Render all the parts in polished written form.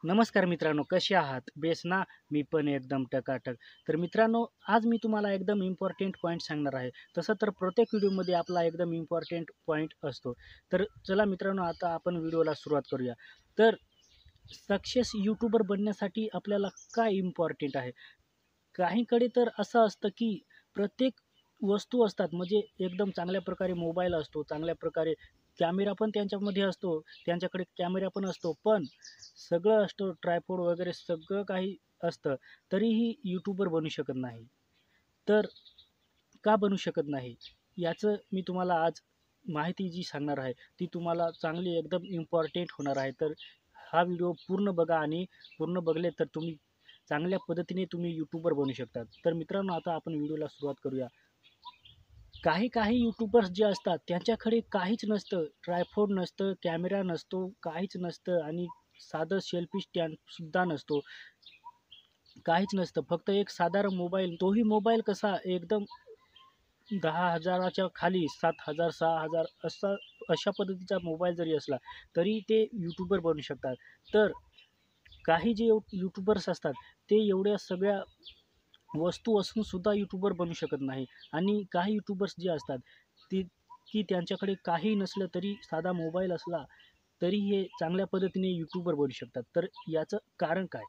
नमस्कार मित्रांनो, कसे आहात? बेस ना? मी पण एकदम टकाटक. तर मित्रांनो, आज मी तुम्हाला एकदम इम्पोर्टंट पॉइंट सांगणार आहे. तसं तर प्रत्येक व्हिडिओमध्ये आपला एकदम इम्पोर्टंट पॉइंट असतो. तर चला मित्रांनो, आता आपण व्हिडिओला सुरुवात करूया. तर सक्सेस यूट्यूबर बनण्यासाठी आपल्याला काय इम्पोर्टंट आहे? काहींकडे तर असं असतं, की प्रत्येक वस्तू असतात म्हणजे एकदम चांगल्या प्रकारे मोबाईल असतो, चांगल्या प्रकारे कॅमेरा पण त्यांच्यामध्ये असतो, त्यांच्याकडे कॅमेरा पण असतो. पण सगळं असतं ट्रायपॉड वगैरे सगळं काही असतं, तरीही यूट्यूबर बनू शकत नाही. तर का बनू शकत नाही? याचं मी तुम्हाला आज माहिती जी सांगणार आहे, ती तुम्हाला चांगली एकदम इम्पॉर्टंट होणार आहे. तर हा व्हिडिओ पूर्ण बघा आणि पूर्ण बघले तर तुम्ही चांगल्या पद्धतीने तुम्ही यूट्यूबर बनू शकता. तर मित्रांनो, आता आपण व्हिडिओला सुरुवात करूया. काही काही यूट्यूबर्स जे असतात त्यांच्याकडे काहीच नसतं, ट्रायपॉड नसतं, कॅमेरा नसतो, काहीच नसतं आणि साधं सेल्फी स्टँडसुद्धा नसतो. काहीच नसतं. फक्त एक साधारण मोबाईल, तोही मोबाईल कसा एकदम 10,000च्या खाली 7,000, 6,000 अशा पद्धतीचा मोबाईल जरी असला, तरी ते यूट्यूबर बनू शकतात. तर काही जे यूट्यूबर्स असतात, ते एवढ्या सगळ्या वस्तू असून सुद्धा यूट्यूबर बनू शकत नाही आणि काही यूट्यूबर्स जे असतात, ती की त्यांच्याकडे काही नसलं तरी साधा मोबाईल असला, तरी हे चांगल्या पद्धतीने यूट्यूबर बनू शकतात. तर याचं कारण काय?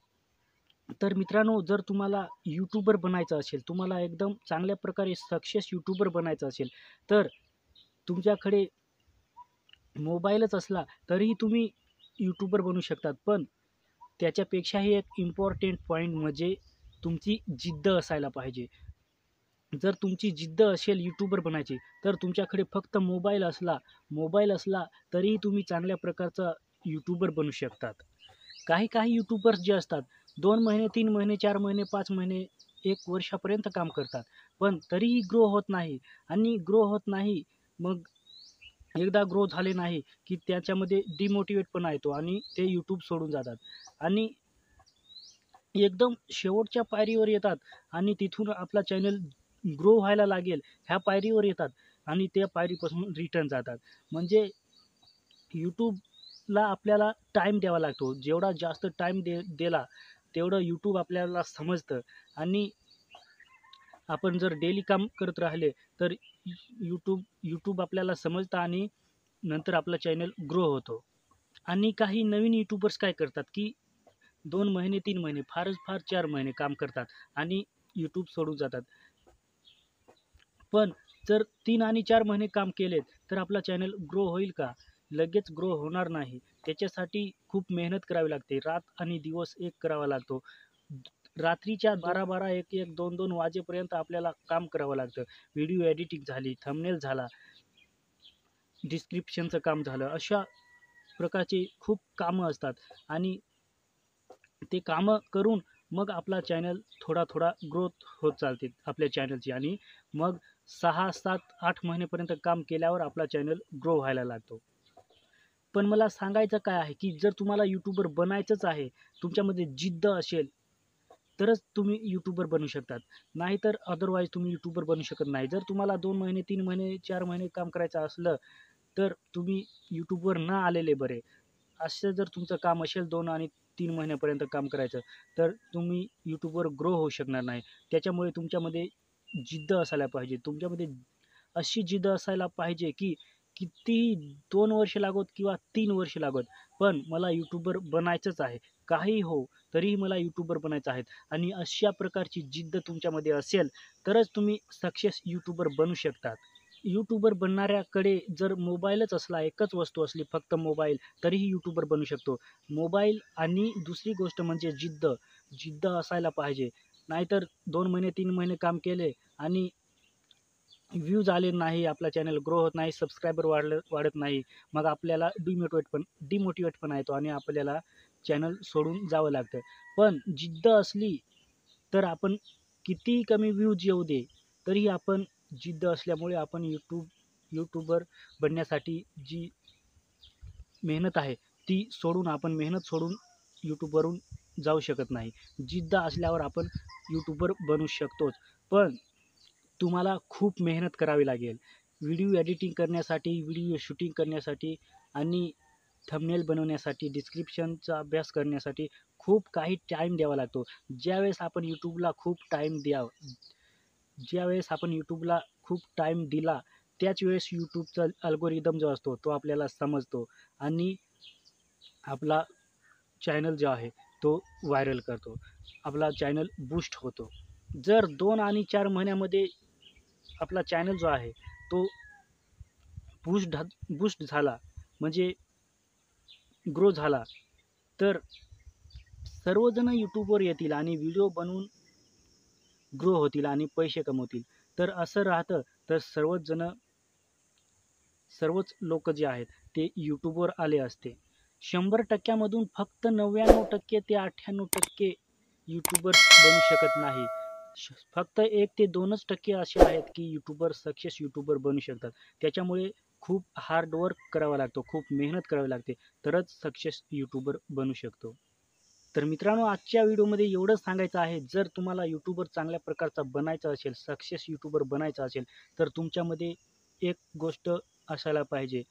तर मित्रांनो, जर तुम्हाला यूट्यूबर बनायचं असेल, तुम्हाला एकदम चांगल्या प्रकारे सक्सेस यूट्यूबर बनायचं असेल, तर तुमच्याकडे मोबाईलच असला तरीही तुम्ही यूट्यूबर बनू शकतात. पण त्याच्यापेक्षाही एक इम्पॉर्टंट पॉइंट म्हणजे तुमची जिद्द असायला पाहिजे. जर तुमची जिद्द असेल यूट्यूबर बनायची, तर तुमच्याकडे फक्त मोबाईल असला तरीही तुम्ही चांगल्या प्रकारचा यूट्यूबर बनू शकतात. काही काही यूट्यूबर्स जे असतात 2 महिने, 3 महिने, 4 महिने, 5 महिने, 1 वर्षापर्यंत काम करतात. पण तरीही ग्रो होत नाही आणि ग्रो होत नाही. मग एकदा ग्रो झाले नाही, की त्याच्यामध्ये डिमोटिव्हेटपणा येतो आणि ते यूट्यूब सोडून जातात आणि एकदम शेवटच्या पायरीवर येतात आणि तिथून आपला चॅनल ग्रो व्हायला लागेल ह्या पायरीवर येतात आणि त्या पायरीपासून रिटर्न जातात. म्हणजे यूट्यूबला आपल्याला टाईम द्यावा लागतो. जेवढा जास्त टाईम दिला, तेवढं यूट्यूब आपल्याला समजतं आणि आपण जर डेली काम करत राहिले, तर यूट्यूब आपल्याला समजतं आणि नंतर आपला चॅनल ग्रो होतो. आणि काही नवीन यूट्यूबर्स काय करतात, की 2 महिने, 3 महिने, फारच फार 4 महिने काम करतात आणि यूट्यूब सोडून जातात. पण जर 3 आणि 4 महिने काम केलेत, तर आपला चॅनल ग्रो होईल का? लगेच ग्रो होणार नाही. त्याच्यासाठी खूप मेहनत करावी लागते. रात आणि दिवस एक करावा लागतो. रात्रीच्या 12-12, 1-1, 2-2 वाजेपर्यंत आपल्याला काम करावं लागतं. व्हिडिओ एडिटिंग झाली, थंबनेल झाला, डिस्क्रिप्शनचं काम झालं, अशा प्रकारची खूप कामं असतात आणि ते कामं करून मग आपला चॅनल थोडा-थोडा ग्रोथ होत चालते आपल्या चॅनलची आणि मग 6, 7, 8 महिन्यापर्यंत काम केल्यावर आपला चॅनल ग्रो व्हायला लागतो. पण मला सांगायचं काय आहे, की जर तुम्हाला यूट्यूबर बनायचंच आहे, तुमच्यामध्ये जिद्द असेल, तरच तुम्ही यूट्यूबर बनू शकतात. नाहीतर अदरवाईज तुम्ही यूट्यूबर बनू शकत नाही. जर तुम्हाला 2 महिने, 3 महिने, 4 महिने काम करायचं असलं, तर तुम्ही यूट्यूबवर न आलेले बरे. असं जर तुमचं काम असेल 2 आणि 3 महिन्यापर्यंत काम करायचं, तर तुम्ही यूट्यूबवर ग्रो होऊ शकणार नाही. त्याच्यामुळे तुमच्यामध्ये जिद्द असायला पाहिजे. तुमच्यामध्ये अशी जिद्द असायला पाहिजे, की कितीही 2 वर्ष लागोत किंवा 3 वर्ष लागोत, पण मला यूट्यूबर बनायचंच आहे. काहीही हो, तरीही मला यूट्यूबर बनायचं आहे आणि अशा प्रकारची जिद्द तुमच्यामध्ये असेल, तरच तुम्ही सक्सेस यूट्यूबर बनू शकतात. यूट्यूबर बनणाऱ्याकडे जर मोबाईलच असला, एकच वस्तू असली फक्त मोबाईल, तरीही यूट्यूबर बनू शकतो. मोबाईल आणि दुसरी गोष्ट म्हणजे जिद्द. जिद्द असायला पाहिजे. नाहीतर 2 महिने, 3 महिने काम केले आणि व्ह्यूज आले नाही, आपला चॅनल ग्रो होत नाही, सबस्क्रायबर वाढत नाही. मग आपल्याला डिमोटिवेटपणा येतो आणि आपल्याला चॅनल सोडून जावं लागतं. पण जिद्द असली, तर आपण कितीही कमी व्ह्यूज येऊ दे, तरीही आपण जिद्द असल्यामुळे आपण यूट्यूबर बनण्यासाठी जी मेहनत आहे, आपण मेहनत सोडून यूट्यूबवरून जाऊ शकत नाही. जिद्द असल्यावर आपण यूट्यूबर बनू शकतोच. पण तुम्हाला खूप मेहनत करावी लागेल. व्हिडिओ एडिटिंग करण्यासाठी, व्हिडिओ शूटिंग करण्यासाठी आणि थंबनेल बनवण्यासाठी, डिस्क्रिप्शनचा अभ्यास करण्यासाठी खूप काही टाईम द्यावा लागतो. ज्यावेळेस आपण यूट्यूबला खूप टाईम दिला, त्याच वेळेस यूट्यूबचा अल्गोरिदम जो असतो तो आपल्याला समजतो आणि आपला चॅनल जो आहे तो व्हायरल करतो. आपला चॅनल बूस्ट होतो. जर 2 आणि 4 महिन्यामध्ये आपला चॅनल जो आहे तो बूस्ट झाला, म्हणजे ग्रो झाला, तर सर्वजण यूट्यूबवर येतील आणि व्हिडिओ बनवून ग्रो होतील आणि पैसे कमवतील. तर असं राहतं तर सर्वच लोक जे आहेत ते यूट्यूबवर आले असते. 100% मधून फक्त 99% ते 98% यूट्यूबर्स बनू शकत नाही. फक्त 1 ते 2% असे आहेत की सक्सेस यूट्यूबर बनू शकतात. त्याच्यामुळे खूप हार्ड वर्क करावा लागतो, खूप मेहनत करावी लागते, तरच सक्सेस यूट्यूबर बनू शकतो. तर मित्रांनो, आजच्या व्हिडिओमध्ये एवढंच सांगायचं आहे. जर तुम्हाला यूट्यूबर चांगल्या प्रकारचा बनायचा असेल, सक्सेस यूट्यूबर बनायचा असेल, तर तुमच्यामध्ये एक गोष्ट असायला पाहिजे,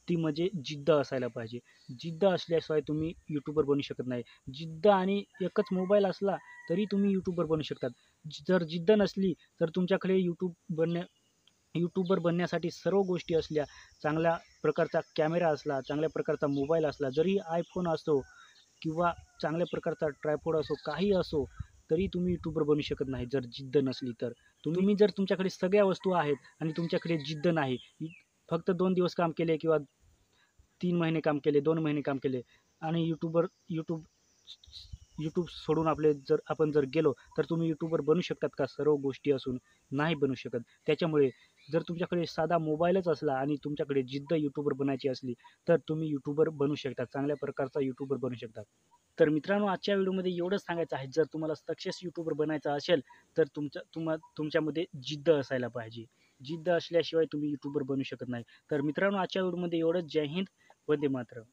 ती म्हणजे जिद्द असायला पाहिजे. जिद्द असल्याशिवाय तुम्ही यूट्यूबर बनू शकत नाही. जिद्द आणि एकच मोबाईल असला तरी तुम्ही यूट्यूबर बनू शकतात. जर जिद्द नसली तर तुमच्याकडे यूट्यूबर बनण्यासाठी सर्व गोष्टी असल्या, चांगल्या प्रकारचा कॅमेरा असला, चांगल्या प्रकारचा मोबाईल असला, जरी आयफोन असो किंवा चांगल्या प्रकारचा ट्रायपॉड असो, काही असो, तरी तुम्ही यूट्यूबर बनू शकत नाही जर जिद्द नसली तर. तुम्ही जर तुमच्याकडे सगळ्या वस्तू आहेत आणि तुमच्याकडे जिद्द नाही, फक्त 2 दिवस काम केले किंवा 3 महिने काम केले, 2 महिने काम केले आणि यूट्यूब सोडून आपण जर गेलो, तर तुम्ही यूट्यूबर बनू शकतात का सर्व गोष्टी असून? नाही बनू शकत. त्याच्यामुळे जर तुमच्याकडे साधा मोबाईलच असला आणि तुमच्याकडे जिद्द यूट्यूबर बनायची असली, तर तुम्ही यूट्यूबर बनू शकता. चांगल्या प्रकारचा यूट्यूबर बनू शकता. तर मित्रांनो, आजच्या व्हिडिओमध्ये एवढंच सांगायचं आहे. जर तुम्हाला सक्सेस यूट्यूबर बनायचं असेल, तर तुमच्यामध्ये जिद्द असायला पाहिजे. जिद्द असल्याशिवाय तुम्ही यूट्यूबर बनू शकत नाही. तर मित्रांनो, आजच्या व्हिडिओमध्ये एवढंच. जय हिंद, वंदे मातरम.